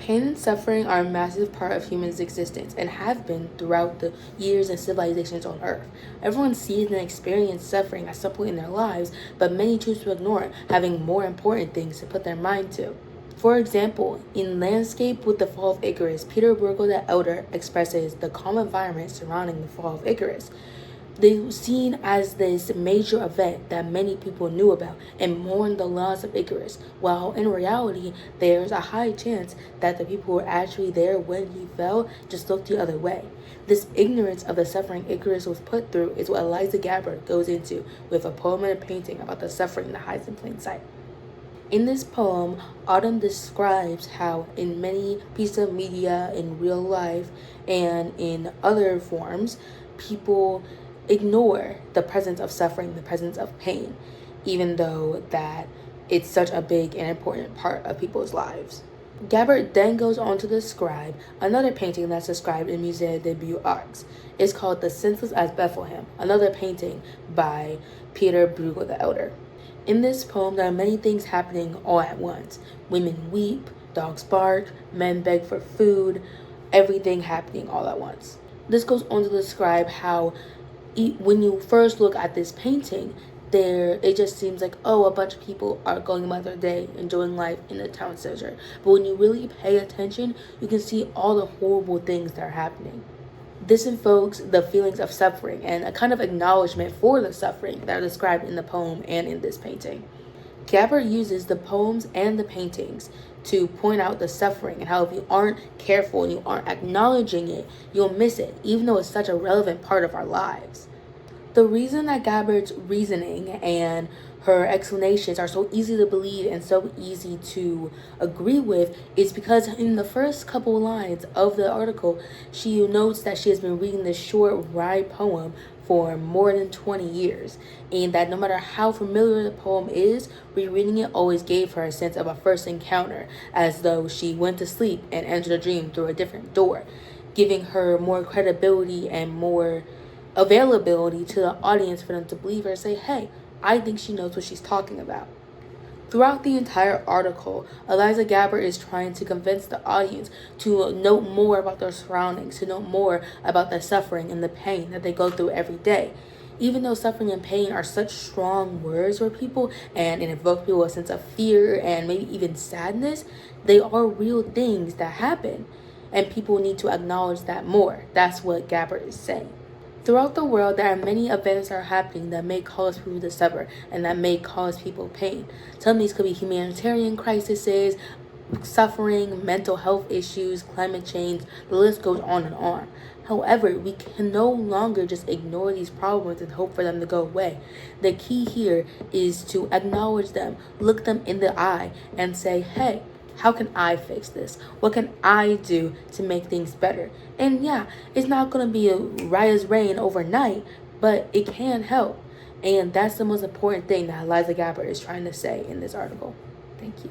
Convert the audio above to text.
Pain and suffering are a massive part of humans' existence and have been throughout the years and civilizations on Earth. Everyone sees and experiences suffering at some point in their lives, but many choose to ignore it, having more important things to put their mind to. For example, in Landscape with the Fall of Icarus, Peter Bruegel the Elder expresses the calm environment surrounding the fall of Icarus. They were seen as this major event that many people knew about and mourned the loss of Icarus, while in reality, there's a high chance that the people who were actually there when he fell just looked the other way. This ignorance of the suffering Icarus was put through is what Elisa Gabbert goes into with a poem and a painting about the suffering that hides in plain sight. In this poem, Autumn describes how in many pieces of media, in real life, and in other forms, people ignore the presence of suffering, the presence of pain, even though that it's such a big and important part of people's lives. Gabbert then goes on to describe another painting that's described in Musée des Beaux-Arts. It's called The Senseless as Bethlehem, another painting by Peter Bruegel the Elder. In this poem, there are many things happening all at once. Women weep, dogs bark, men beg for food, everything happening all at once. This goes on to describe how when you first look at this painting, it just seems like, oh, a bunch of people are going about their day, enjoying life in the town center. But when you really pay attention, you can see all the horrible things that are happening. This invokes the feelings of suffering and a kind of acknowledgement for the suffering that are described in the poem and in this painting. Gabbert uses the poems and the paintings to point out the suffering and how if you aren't careful and you aren't acknowledging it, you'll miss it, even though it's such a relevant part of our lives. The reason that Gabbert's reasoning and her explanations are so easy to believe and so easy to agree with is because in the first couple lines of the article, she notes that she has been reading this short ride poem for more than 20 years, and that no matter how familiar the poem is, rereading it always gave her a sense of a first encounter, as though she went to sleep and entered a dream through a different door, giving her more credibility and more availability to the audience for them to believe her and say, hey, I think she knows what she's talking about. Throughout the entire article, Elisa Gabbert is trying to convince the audience to know more about their surroundings, to know more about the suffering and the pain that they go through every day. Even though suffering and pain are such strong words for people and it evokes people a sense of fear and maybe even sadness, they are real things that happen. And people need to acknowledge that more. That's what Gabbert is saying. Throughout the world, there are many events that are happening that may cause people to suffer and that may cause people pain. Some of these could be humanitarian crises, suffering, mental health issues, climate change, the list goes on and on. However, we can no longer just ignore these problems and hope for them to go away. The key here is to acknowledge them, look them in the eye, and say, hey, how can I fix this? What can I do to make things better? And yeah, it's not going to be a right as rain overnight, but it can help. And that's the most important thing that Elisa Gabbert is trying to say in this article. Thank you.